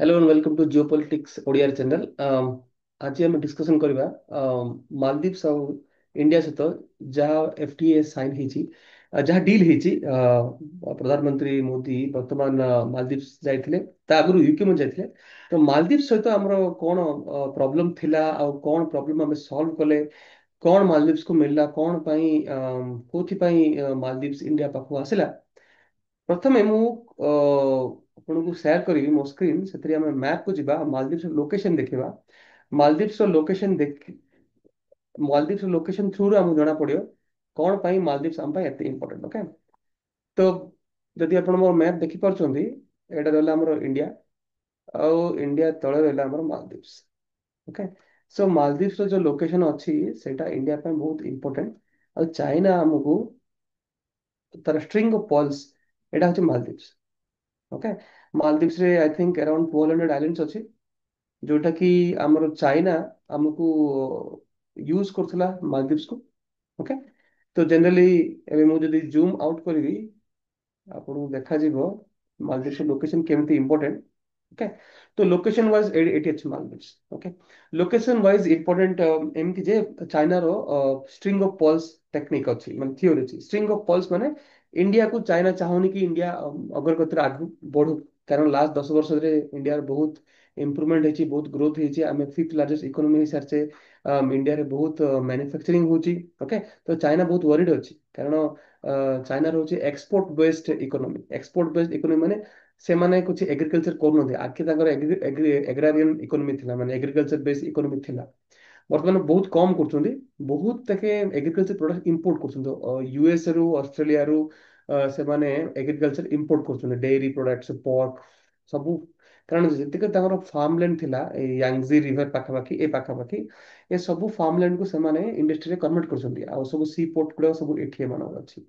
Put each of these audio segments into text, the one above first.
Hello and welcome to geopolitics Odia channel. आज आम discussion करवा मालदीव्स और इंडिया सहित जहाँ एफटीए साइन होती जहाँ डील होती प्रधानमंत्री मोदी वर्तमान मालदीव्स जाइए आगु यूके में जाइए। तो मालदीव्स सहित आमर कौन प्रॉब्लम थिला आ कौन प्रॉब्लम आम सॉल्व कले कौन मालदीव्स को मिलला कौन कौन मालदीव्स इंडिया पाखु आसला। प्रथमे मु आपको सेयार करी मो स्क्रीन से मैप को जीवा मालदीव्स लोकेशन देखा मालदीव्स लोकेशन देख मालदीव्स लोकेशन थ्रू आमको जना पड़ो कौन पाई मालदीव्स आम एत इंपोर्टेंट। ओके, तो जदि आप मोर मैप देखी पार्टी एटा रहा आमर इंडिया आउ इंडिया तले रहा आमर मालदीव्स। ओके, सो मालदीव्स जो लोकेशन अच्छी सेटा इंडिया पे बहुत इंपोर्टेंट। आ चाइना आमको तार स्ट्रिंग ऑफ पॉल्स एटा हूँ मालदीव्स। ओके, मालदीव्स रे आई थिंक अराउंड 400 आइलैंड्स अच्छी जोटा कि आमर चाइना आमको यूज करथिला मालदीव्स को। ओके, तो जनरली एबे मु जदी जूम आउट करी आपको देखा जीवो मालदीव्स लोकेशन केमती इंपोर्टेंट। ओके, तो लोकेशन वाइज एटी अच्छी Maldives. Okay, location wise important एमती जे चाइना रो स्ट्रिंग ऑफ पॉल्स टेक्निक अच्छी माने थियोरी अच्छी। स्ट्रिंग ऑफ पॉल्स माने इंडिया को चाइना चाहूनी कि इंडिया अग्रगति आगु बढ़ू, कारण लास्ट 10 वर्ष रे इंडिया बहुत इम्प्रूवमेंट होती बहुत ग्रोथ होती आम फिफ्थ लार्जेस्ट इकोनॉमी सारे इंडिया रे बहुत मैन्युफैक्चरिंग होची। ओके, तो चाइना बहुत वरीड अच्छी कारण चाइना रोचे export based economy. Export based economy माने से माने कुछ एग्रीकल्चर करूँ आगे एग्रारियन इकोनॉमी थिला माने एग्रीकल्चर बेस्ड इकोनॉमी थिला। बर्तमान बहुत कम कर बहुत तक एग्रीकल्चर प्रोडक्ट इंपोर्ट कर यूएस रु ऑस्ट्रेलिया रु से माने एग्रीकल्चर इंपोर्ट कर डेयरी प्रोडक्ट्स पोर्क सबू। कारण जितक फार्मलैंड थिला यांगजी रिवर पाखापाखि ए पाखापाखि ए सब फार्मलैंड को से माने इंडस्ट्री कन्वर्ट कर सब सी पोर्ट गुड़ा सब एठी एमान अच्छी।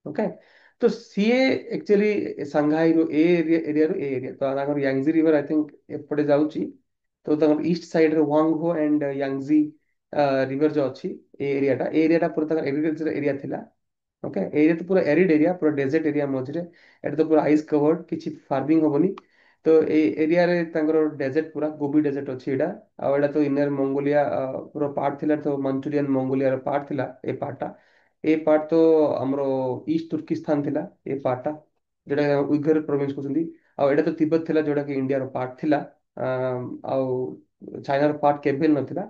ओके, तो सीए एक्चुअली सांघाई रो ए एरिया रो ए एरिया तो तांकर यांगजी रिवर आई थिंक एपटे जाउची। तो तांकर ईस्ट साइड रे वांगहो एंड यांगजी रिवर जो अच्छी ए एरियाटा पूरा तांकर एग्रीकल्चर एरिया थिला। ओके, एरिया तो पूरा एरिड एरिया पूरा डेजर्ट एरिया मझे एटा तो पूरा आइस कवर्ड किसी फार्मिंग होबनी। तो ए एरिया रे तांकर डेजर्ट पूरा गोबी डेजर्ट अच्छी एटा आ एटा तो इनर मंगोलिया पूरा पार्ट थिला तो मंचूरियन मंगोलिया रो पार्ट थिला ए पार्टा। ए पार्ट तो हमरो ईस्ट तुर्किस्तान थिला ए पार्टा जोटा उइगर प्रोविंस कहते। आ एटा तो तिब्बत थिला जोटा कि इंडिया रो पार्ट थिला। चाइना रो पार्ट केबे नथिला।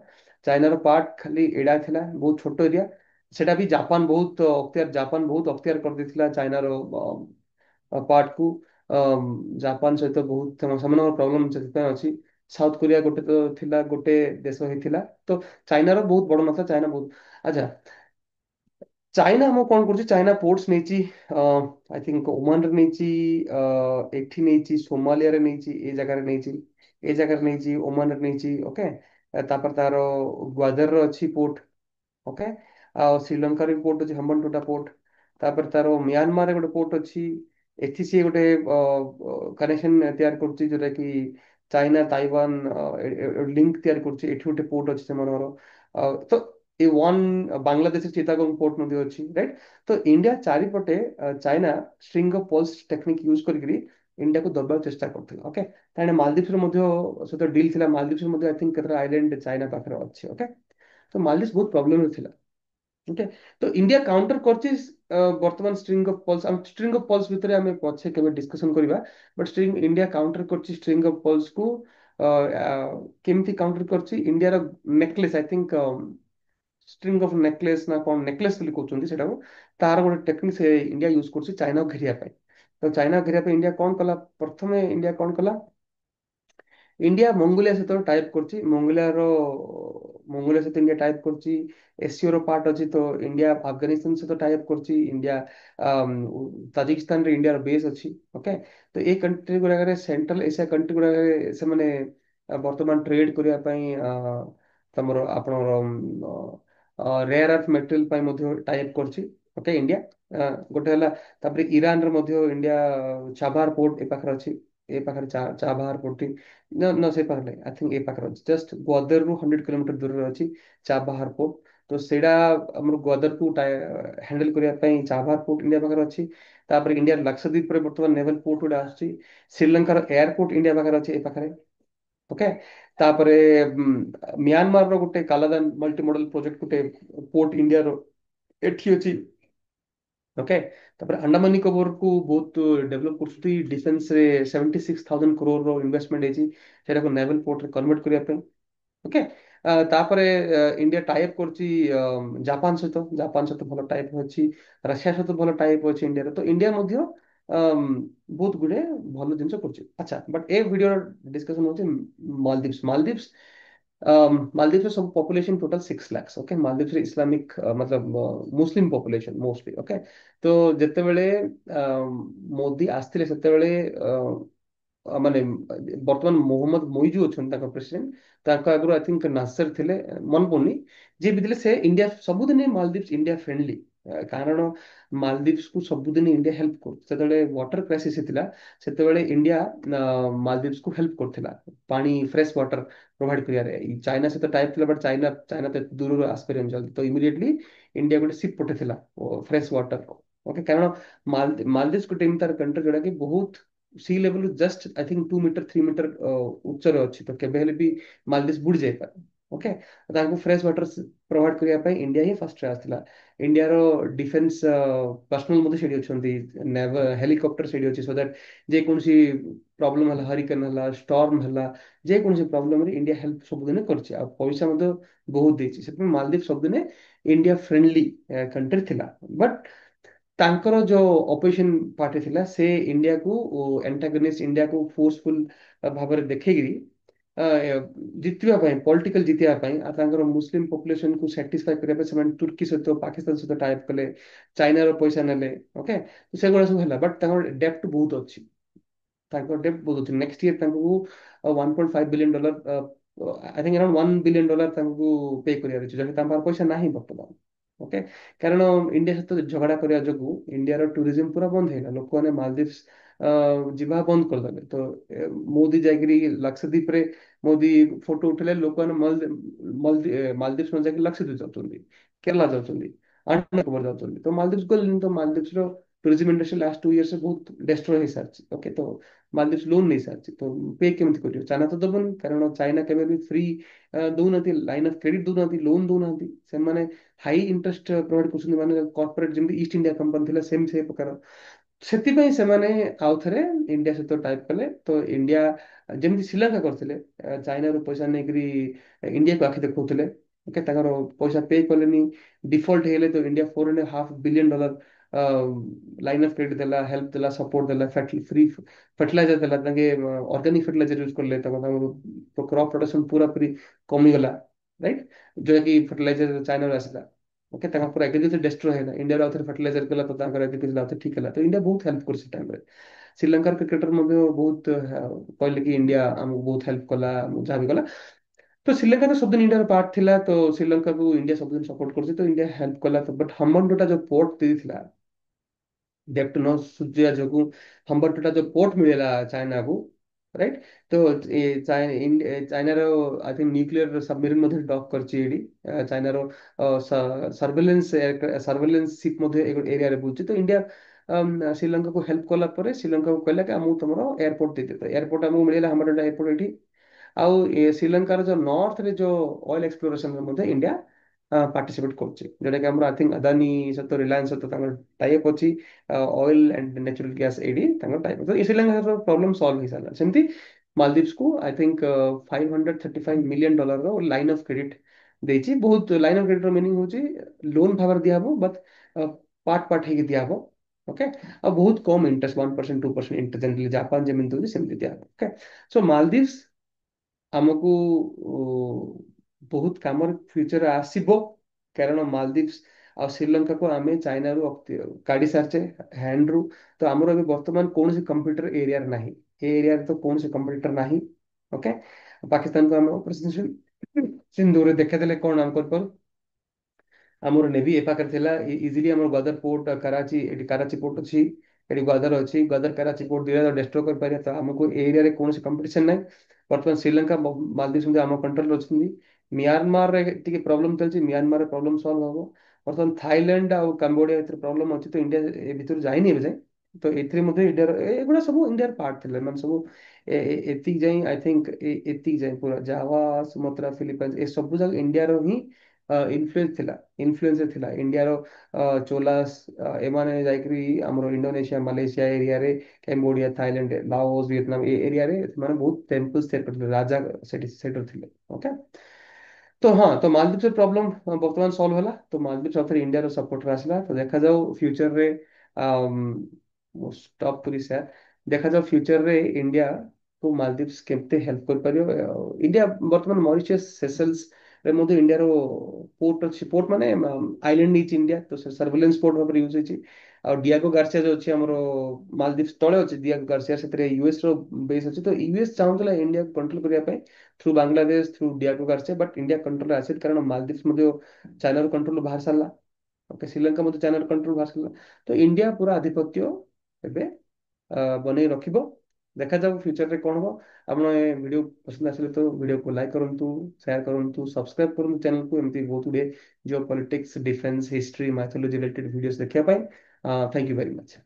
चाइना रो पार्ट खाली एडा थिला बहुत छोटो एरिया। सेटा भी जापान बहुत अख्तियार कर देथिला चाइना रो पार्ट को। जापान सहित बहुत सेमानकर प्रॉब्लम से अच्छी। साउथ कोरिया गोटे तो थिला गोटे देश होइथिला। तो चाइना रो बहुत बड़ नथा चाइना बहुत। अच्छा, चाइना हम कौन कर चाइना पोर्ट्स नहीं आई थिंक ओमान रे नहीं एठी नहीं सोमालिया रे नहीं ए जगह नहीं ए जगह नहीं ओमान रे नहीं। ओके, तापर तार ग्वादर रो अच्छी पोर्ट। ओके, आ श्रीलंका रे पोर्ट अच्छी हम्बनटोटा पोर्ट। तापर तार म्यांमार रे गोटे पोर्ट अच्छी एथि सी गोटे कनेक्शन तैयार करछि जोटा कि चाइना ताइवान लिंक तैयार करछि एठी गोटे पोर्ट अच्छी से तो ए वन बांग्लादेश चिटागंग पोर्ट मध्ये अच्छी राइट। तो इंडिया चारिपटे China string of pearls technique use करके इंडिया को दबाव चेष्टा करथिला। ओके, ताने मालदीव्स रे मध्ये सहित डील थिला मालदीव्स रे मध्ये आई थिंक केतरा आइलैंड चाइना पाखरे अच्छी। ओके, तो मालदीव्स बहुत प्रॉब्लम में थिला। ओके, तो इंडिया काउंटर करछि वर्तमान स्ट्रिंग ऑफ पल्स भितर आमे पछे केबे डिस्कशन करिबा। बट स्ट्रिंग इंडिया काउंटर करछि स्ट्रिंग ऑफ पल्स को केमती काउंटर करछि इंडिया रो necklace I think string of necklace ना कौन नेकलेस बोली कहउछन्ती सेटा को तार गोटे टेक्निक से इंडिया यूज करछि चाइना को घेरिया पाई। तो चाइना को घेरिया पाई इंडिया कौन कला प्रथमे इंडिया कौन कला इंडिया मंगोलिया सहित टाइप करछि मंगोलिया सहित इंडिया टाइप करछि। एशिया रो पार्ट अछि तो इंडिया अफगानिस्तान सहित टाइप करछि। इंडिया ताजिकिस्तान रे इंडिया रो बेस अछि। ओके, तो ए कंट्री गुडा रे सेंट्रल एशिया कंट्री गुडा रे से माने वर्तमान ट्रेड करिया पई तमरो आपणर रेयर अर्थ मेटेरियल पई मध्ये टाइप करछि। ओके, इंडिया गोटे हला तापर ईरान रे मध्ये इंडिया चाबार पोर्ट ए पाखर अछि। ए पाखर चाबार पोर्ट न न से पाखर आई थिंक ए पाखर अछि जस्ट ग्वादर रु 100 किलोमीटर दूर रे अछि चाबार पोर्ट। ତ ସେଇଟା ଆମର ଗ୍ୱାଦରକୁ ହ୍ୟାଣ୍ଡେଲ କରିବା ପାଇଁ ଚାବାହାର ପୋର୍ଟ ଇଣ୍ଡିଆ ପାଖରେ ଅଛି। ତାପରେ ଇଣ୍ଡିଆର ଲାକ୍ଷାଦ୍ୱୀପରେ ବର୍ତ୍ତମାନ ନେଭେଲ ପୋର୍ଟ ଗୋଟେ ଆସୁଛି। ଶ୍ରୀଲଙ୍କାର ଏୟାରପୋର୍ଟ ଇଣ୍ଡିଆ ପାଖରେ ଅଛି ଏ ପାଖରେ। ଓକେ। ତାପରେ ମିଆଁମାରର ଗୋଟେ କାଲାଦାନ ମଲ୍ଟି ମଡେଲ ପ୍ରୋଜେକ୍ଟ ଗୋଟେ ପୋର୍ଟ ଇଣ୍ଡିଆର ଏଠି ଅଛି। ଓକେ। ତାପରେ ଆଣ୍ଡାମାନ ନିକୋବରକୁ ବହୁତ ଡେଭଲପ କରୁଛନ୍ତି। ଡିଫେନ୍ସରେ 76,000 crore ଇନଭେଷ୍ଟମେଣ୍ଟ ହେଇଛି ସେଟାକୁ ନେଭେଲ ପୋର୍ଟରେ କନଭର୍ଟ କରିବା ପାଇଁ। ଓକେ। ତାପରେ ଇଣ୍ଡିଆ ଟାଇପ୍ କରୁଛି ଜାପାନ ସହିତ ଭଲ ଟାଇପ୍ ଅଛି। ରଷିଆ ସହିତ ଭଲ ଟାଇପ୍ ଅଛି ଇଣ୍ଡିଆର। ତ ଇଣ୍ଡିଆ ମଧ୍ୟ ବହୁତ ଗୁଡେ ଭଲ ଜିନିଷ କରୁଛି। ଆଚ୍ଛା, ବଟ୍ ଏ ଭିଡ଼ିଓର ଡିସ୍କସନ୍ ହଉଛି ମାଲଦୀପ୍ସ। ମାଲଦୀପ୍ସର ସବୁ ପପୁଲେସନ ଟୋଟାଲ 6 lakhs। ଓକେ। ମାଲଦୀପ୍ସରେ ଇସଲାମିକ मतलब ମୁସଲିମ ପପୁଲେସନ ମୋଷ୍ଟଲି। ଓକେ। ତ ଯେତେବେଳେ ମୋଦି ଆସିଥିଲେ ସେତେବେଳେ ମାନେ ବର୍ତ୍ତମାନ ମୋହମ୍ମଦ ମୋଇଜୁ ଅଛନ୍ତି ତାଙ୍କ ପ୍ରେସିଡେଣ୍ଟ। ତାଙ୍କ ଆଗରୁ ଆଇ ଥିଙ୍କ ନାସର ଥିଲେ, ମନେ ପଡୁନି ଯିଏ ବି ଥିଲେ। ସେ ଇଣ୍ଡିଆ ସବୁଦିନ ମାଲଦୀପ୍ସ ଇଣ୍ଡିଆ ଫ୍ରେଣ୍ଡଲି, କାରଣ ମାଲଦୀପ୍ସକୁ ସବୁଦିନ ଇଣ୍ଡିଆ ହେଲ୍ପ କରୁଛି। ଯେତେବେଳେ ୱାଟର କ୍ରାଇସିସ୍ ହେଇଥିଲା ସେତେବେଳେ ଇଣ୍ଡିଆ ମାଲଦୀପ୍ସକୁ ହେଲ୍ପ କରୁଥିଲା ପାଣି ଫ୍ରେଶ ୱାଟର ପ୍ରୋଭାଇଡ କରିବାରେ। ଚାଇନା ସହିତ ଟାଇପ୍ ଥିଲା, ବଟ୍ ଚାଇନା ଚାଇନା ତ ଦୂରରୁ ଆସିପାରିବନି ଜଲ୍ଦି। ତ ଇମିଡିଏଟଲି ଇଣ୍ଡିଆ ଗୋଟେ ସିପ୍ ପଠେଇଥିଲା ଫ୍ରେଶ ୱାଟର। ଓକେ। କାରଣ ମାଲଦୀପ୍ସ ଗୋଟେ ଏମିତି ତାର କଣ୍ଟ୍ରି ଯୋଉଟା କି ବହୁତ sea level just I think 2 metre 3 metre ଉଚ୍ଚରେ ଅଛି। ତ କେବେ ହେଲେ ବି ମାଲଦୀପ୍ସ ବୁଡି ଯାଇପାରେ। ଓକେ। ତାଙ୍କୁ ଫ୍ରେଶ ୱାଟର ପ୍ରୋଭାଇଡ କରିବା ପାଇଁ ଇଣ୍ଡିଆ ହିଁ ଫାର୍ଷ୍ଟରେ ଆସିଥିଲା। ଇଣ୍ଡିଆର ଡିଫେନ୍ସ ପର୍ସନାଲ ମଧ୍ୟ ସେଠି ଅଛନ୍ତି, ହେଲିକପ୍ଟର ସେଠି ଅଛି, ସୋ ଦ୍ୟାଟ ଯେକୌଣସି ପ୍ରୋବ୍ଲେମ ହେଲା, ହରିକେନ ହେଲା, ଷ୍ଟର୍ମ ହେଲା, ଯେକୌଣସି ପ୍ରୋବ୍ଲେମରେ ଇଣ୍ଡିଆ ହେଲ୍ପ ସବୁଦିନ କରିଛି ଆଉ ପଇସା ମଧ୍ୟ ବହୁତ ଦେଇଛି। ସେଥିପାଇଁ ମାଲଦୀପ ସବୁଦିନେ ଇଣ୍ଡିଆ ଫ୍ରେଣ୍ଡଲି କଣ୍ଟ୍ରି ଥିଲା। ବଟ୍ ତାଙ୍କର ଯୋଉ ଅପୋଜିସନ ପାର୍ଟି ଥିଲା ସେ ଇଣ୍ଡିଆକୁ ଏଣ୍ଟାଗନିଷ୍ଟ, ଇଣ୍ଡିଆକୁ ଫୋର୍ସଫୁଲ ଭାବରେ ଦେଖେଇକିରି ଅ, ଜିତିବା ପାଇଁ, ପଲିଟିକାଲ ଜିତିବା ପାଇଁ ଆଉ ତାଙ୍କର ମୁସଲିମ ପପୁଲେସନକୁ ସାଟିସ୍ଫାଇ କରିବା ପାଇଁ ସେମାନେ ତୁର୍କୀ ସହିତ ପାକିସ୍ତାନ ସହିତ ଟାଇପ୍ କଲେ, ଚାଇନାର ପଇସା ନେଲେ। ଓକେ। ସେଗୁଡ଼ା ସବୁ ହେଲା, ବଟ୍ ତାଙ୍କର ଡେପ୍ଟ ବହୁତ ଅଛି। ତାଙ୍କ ଡେପ୍ଟ ବହୁତ ଅଛି। ନେକ୍ସଟ ଇୟର ତାଙ୍କୁ $1.5 billion, I think around $1 billion ତାଙ୍କୁ ପେ କରିବାର ଅଛି, ଯଦି ତାଙ୍କ ପାଖରେ ପଇସା ନାହିଁ ବର୍ତ୍ତମାନ। ଓକେ। କାରଣ ଇଣ୍ଡିଆ ସହିତ ଝଗଡା କରିବା ଯୋଗୁଁ ଇଣ୍ଡିଆର ଟୁରିଜିମ ପୁରା ବନ୍ଦ ହେଇଗଲା। ଲୋକମାନେ ମାଲଦୀପ୍ସ ଯିବା ବନ୍ଦ କରିଦେଲେ। ତ ମୋଦି ଯାଇକିରି ଲାକ୍ଷାଦ୍ୱୀପରେ ମୋଦି ଫଟୋ ଉଠେଇଲେ, ଲୋକମାନେ ମାଲଦୀପ୍ସ ନ ଯାଇକି ଲାକ୍ଷାଦ୍ୱୀପ ଯାଉଛନ୍ତି, କେରଳା ଯାଉଛନ୍ତି, ଆଣ୍ଡାମାନ ନିକୋବର ଯାଉଛନ୍ତି। ତ ମାଲଦୀପ୍ସ ଗଲେନି। ତ ମାଲଦୀପ୍ସର ଟୁରିଜିମ ଇଣ୍ଡଷ୍ଟ୍ରି ଲାଷ୍ଟ 2 years ବହୁତ ଡେଷ୍ଟ୍ରୟ ହେଇସାରିଛି। ଓକେ। ତ ମାଲଦୀପ୍ସ ଲୋନ୍ ନେଇସାରିଛି। ତ ପେ କେମିତି କରିବ? ଚାଇନା ତ ଦବନି, କାରଣ ଚାଇନା କେବେ ବି ଫ୍ରି ଦଉନାହାନ୍ତି, ଲାଇନ୍ ଅଫ୍ କ୍ରେଡିଟ୍ ଦଉନାହାନ୍ତି, ଲୋନ୍ ଦଉନାହାନ୍ତି। ସେମାନେ ହାଇ ଇଣ୍ଟରେଷ୍ଟ ପ୍ରୋଭାଇଡ କରୁଛନ୍ତି, ମାନେ କର୍ପୋରେଟ ଯେମିତି ଇଷ୍ଟ ଇଣ୍ଡିଆ କମ୍ପାନୀ ଥିଲା ସେମିତି ସେ ପ୍ରକାର। ସେଥିପାଇଁ ସେମାନେ ଆଉଥରେ ଇଣ୍ଡିଆ ସହିତ ଟାଇପ୍ କଲେ। ତ ଇଣ୍ଡିଆ ଯେମିତି ଶ୍ରୀଲଙ୍କା କରିଥିଲେ, ଚାଇନାରୁ ପଇସା ନେଇକରି ଇଣ୍ଡିଆକୁ ଆଖି ଦେଖାଉଥିଲେ। ଓକେ। ତାଙ୍କର ପଇସା ପେ କଲେନି, ଡିଫଲ୍ଟ ହେଇଗଲେ। ତ India $4.5 billion line of credit ଦେଲା, ହେଲ୍ପ ଦେଲା, ସପୋର୍ଟ ଦେଲା, ଫ୍ରି ଫର୍ଟିଲାଇଜର ଦେଲା। ତାଙ୍କେ ଅର୍ଗାନିକ ଫର୍ଟିଲାଇଜର ୟୁଜ କଲେ, ତାଙ୍କର କ୍ରପ ପ୍ରଡକ୍ସନ ପୁରା ପୁରି କମିଗଲା। ରାଇଟ୍। ଯୋଉଟାକି ଫର୍ଟିଲାଇଜର ଚାଇନାରୁ ଆସିଲା। ଓକେ। ତାଙ୍କ ପୁରା ଏଗ୍ରିକଲଚର ଡେଷ୍ଟ୍ରୟ ହେଲା। ଇଣ୍ଡିଆର ଆଉଥରେ ଫର୍ଟିଲାଇଜର କଲା, ତ ତାଙ୍କର ଏଗ୍ରିକଲଚର ଆଉଥରେ ଠିକ ହେଲା। ତ ଇଣ୍ଡିଆ ବହୁତ ହେଲ୍ପ କରିଛି ସେ ଟାଇମରେ। ଶ୍ରୀଲଙ୍କାର କ୍ରିକେଟର ମଧ୍ୟ ବହୁତ କହିଲେ କି ଇଣ୍ଡିଆ ଆମକୁ ବହୁତ ହେଲ୍ପ କଲା, ଯାହା ବି କଲା। ତ ଶ୍ରୀଲଙ୍କା ତ ସବୁଦିନ ଇଣ୍ଡିଆର ପାର୍ଟ ଥିଲା। ତ ଶ୍ରୀଲଙ୍କାକୁ ଇଣ୍ଡିଆ ସବୁଦିନ ସପୋର୍ଟ କରୁଛି। ତ ଇଣ୍ଡିଆ ହେଲ୍ପ କଲା। ବଟ୍ ହମ୍ବନଟୋଟା ଯୋଉ ପୋର୍ଟ ଦେଇଥିଲା, ଡେପ୍ଟ ନ ସୁଝିବା ଯୋଗୁଁ ହମ୍ବନଟୋଟା ଯୋଉ ପୋର୍ଟ ମିଳିଲା ଚାଇନାକୁ, ରାଇଟ୍। ତ ଚାଇନାର ଆଇ ଥିଙ୍କ ନ୍ୟୁକ୍ଲିୟର ସବମେରିନ ମଧ୍ୟ ଡକ୍ କରିଛି ଏଠି। ଚାଇନାର ସର୍ଭେଲେନ୍ସ ସିପ୍ ମଧ୍ୟ ଏରିଆରେ ବୁଲୁଛି। ତ ଇଣ୍ଡିଆ ଶ୍ରୀଲଙ୍କାକୁ ହେଲ୍ପ କଲା ପରେ ଶ୍ରୀଲଙ୍କାକୁ କହିଲା କି ଆମକୁ ତମର ଏୟାରପୋର୍ଟ ଦେଇଦେବ। ଏୟାରପୋର୍ଟ ଆମକୁ ମିଳିଲା, ହମ୍ବନଟୋଟା ଏୟାରପୋର୍ଟ ଏଠି। ଆଉ ଶ୍ରୀଲଙ୍କାର ଯୋଉ ନର୍ଥରେ ଯୋଉ ଅଏଲ ଏକ୍ସପ୍ଲୋରେସନରେ ମଧ୍ୟ ଇଣ୍ଡିଆ ପାର୍ଟିସିପେଟ କରୁଛି, ଯୋଉଟା କି ଆମର ଆଇ ଥିଙ୍କ ଆଦାନୀ ସହିତ ରିଲାଏନ୍ସ ସହିତ ତାଙ୍କର ଟାଇଅପ୍ ଅଛି। ଅଏଲ ଆଣ୍ଡ ନ୍ୟାଚୁରାଲ ଗ୍ୟାସ୍ ଏଇଠି ତାଙ୍କର ଟାଇପ୍। ତ ଶ୍ରୀଲଙ୍କାର ପ୍ରୋବ୍ଲେମ ସଲ୍ଭ ହେଇସାରିଲା। ସେମିତି ମାଲଦୀପ୍ସକୁ I think $535 million line of credit ଦେଇଛି। ବହୁତ ଲାଇନ୍ ଅଫ୍ କ୍ରେଡିଟ୍ର ମିନିଂ ହଉଛି ଲୋନ୍ ଭାବରେ ଦିଆହବ, ବଟ୍ ପାର୍ଟ ପାର୍ଟ ହେଇକି ଦିଆହବ। ଓକେ। ଆଉ ବହୁତ କମ ଇଣ୍ଟରେଷ୍ଟ, 1% 2% ଇଣ୍ଟରେଷ୍ଟ, ଯେମିତି ଜାପାନ ଯେମିତି ଦଉଛି ସେମିତି ଦିଆହବ। ଓକେ। ସୋ ମାଲଦୀପ୍ସ ଆମକୁ ବହୁତ କାମରେ ଫ୍ୟୁଚରରେ ଆସିବ, କାରଣ ମାଲଦୀପ୍ସ ଆଉ ଶ୍ରୀଲଙ୍କାକୁ ଆମେ ଚାଇନାରୁ କାଢି ସାରିଛେ ହ୍ୟାଣ୍ଡରୁ। ତ ଆମର ଏବେ ବର୍ତ୍ତମାନ କୌଣସି କମ୍ପ୍ୟୁଟର ଏରିଆରେ ନାହିଁ, ଏ ଏରିଆରେ ତ କୌଣସି କମ୍ପ୍ୟୁଟର ନାହିଁ। ଓକେ। ପାକିସ୍ତାନକୁ ଆମେ ଅପରେସନ ସିନ୍ଦୁରେ ଦେଖେଇଦେଲେ କଣ ଆମେ କରିପାରୁ। ଆମର ନେଭି ଏ ପାଖରେ ଥିଲା, ଇଜିଲି ଆମର ଗ୍ୱାଦର ପୋର୍ଟ, କରାଚି, ଏଠି କରାଚି ପୋର୍ଟ ଅଛି, ଏଠି ଗ୍ୱାଦର ଅଛି। ଗ୍ୱାଦର କରାଚି ପୋର୍ଟ ଦୁଇଟା ଡେଷ୍ଟ୍ରୟ କରିପାରିବା। ତ ଆମକୁ ଏ ଏରିଆରେ କୌଣସି କମ୍ପିଟିସନ ନାହିଁ। ବର୍ତ୍ତମାନ ଶ୍ରୀଲଙ୍କା ମାଲଦୀପ ମଧ୍ୟ ଆମ କଣ୍ଟ୍ରୋଲରେ ଅଛନ୍ତି। म्यांमार रे टिके प्रॉब्लम चलछि, म्यांमार रे प्रॉब्लम सॉल्व हबो। बर्तमान थाईलैंड आ कंबोडिया भीतर प्रॉब्लम अछि, तो इंडिया ए भीतर जाइनी एबे जाय। तो एथरे मध्ये इंडिया एगुडा सब इंडिया पार्ट थिले, ମାନେ ସବୁ एतिक जाई आई थिंक एतिक जाई पूरा जावा, सुमात्रा, फिलीपाइंस ए सब जग इंडिया रो ही इन्फ्लुएंस थिला इंडिया रो। चोलास एमाने जायकरी हमरो इंडोनेशिया, मालয়েशिया एरिया रे, कैम्बोडिया, थाईलैंड, लाओस, वियतनाम ए एरिया रे माने बहुत टेम्पल्स सेट करथिले, राजा सेट सेटर थिले। ओके। तो हाँ, तो मालदीव प्रॉब्लम बर्तमान सॉल्व होला, तो मालदीव सब इंडिया रो सपोर्ट रे आसला। तो देखा जाऊ फ्यूचर रे स्टॉप पुरी से देखा जाऊ फ्यूचर रे इंडिया को मालदीव्स केमते हेल्प कर परियो। इंडिया बर्तमान मॉरिशस, सेशेल्स रे मध्ये इंडिया रो पोर्ट अछि, पोर्ट माने आइलैंड नीच इंडिया, तो सर्वेलेंस पोर्ट भाବରେ यूज होछि। आ डियागो गार्सिया जो अछि हमरो मालदीव्स तळे अछि, डियागो गार्सिया सेतरे यूएस रो बेस अछि। तो यूएस चाहुतला इंडिया कंट्रोल करिया पे through Bangladesh, through Diego Garcia, but India control आसित कारण मालदीव्स मध्ये चाइना रो कंट्रोल बाहर सारला। ओके, श्रीलंका मध्ये चाइना रो कंट्रोल बाहर सारला। तो इंडिया पूरा आधिपत्य एबे बनै रखिबो। ଦେଖାଯାଉ फ्यूचर ରେ कौन हो। ଆପଣ ଏ ଭିडिଓ ପସନ୍ଦ ଆସିଲେ ତ ଭିडिଓକୁ ଲାଇକ୍ କରନ୍ତୁ, ସେୟାର କରନ୍ତୁ, ସବସ୍କ୍ରାଇब କରନ୍ତୁ ଚ୍ୟାନେଲକୁ, ଏମିତି ବହୁତ ଗୁଡ଼ିଏ geopolitics, defence, history, mythology related videos ଦେଖିବା ପାଇଁ। Thank you very much.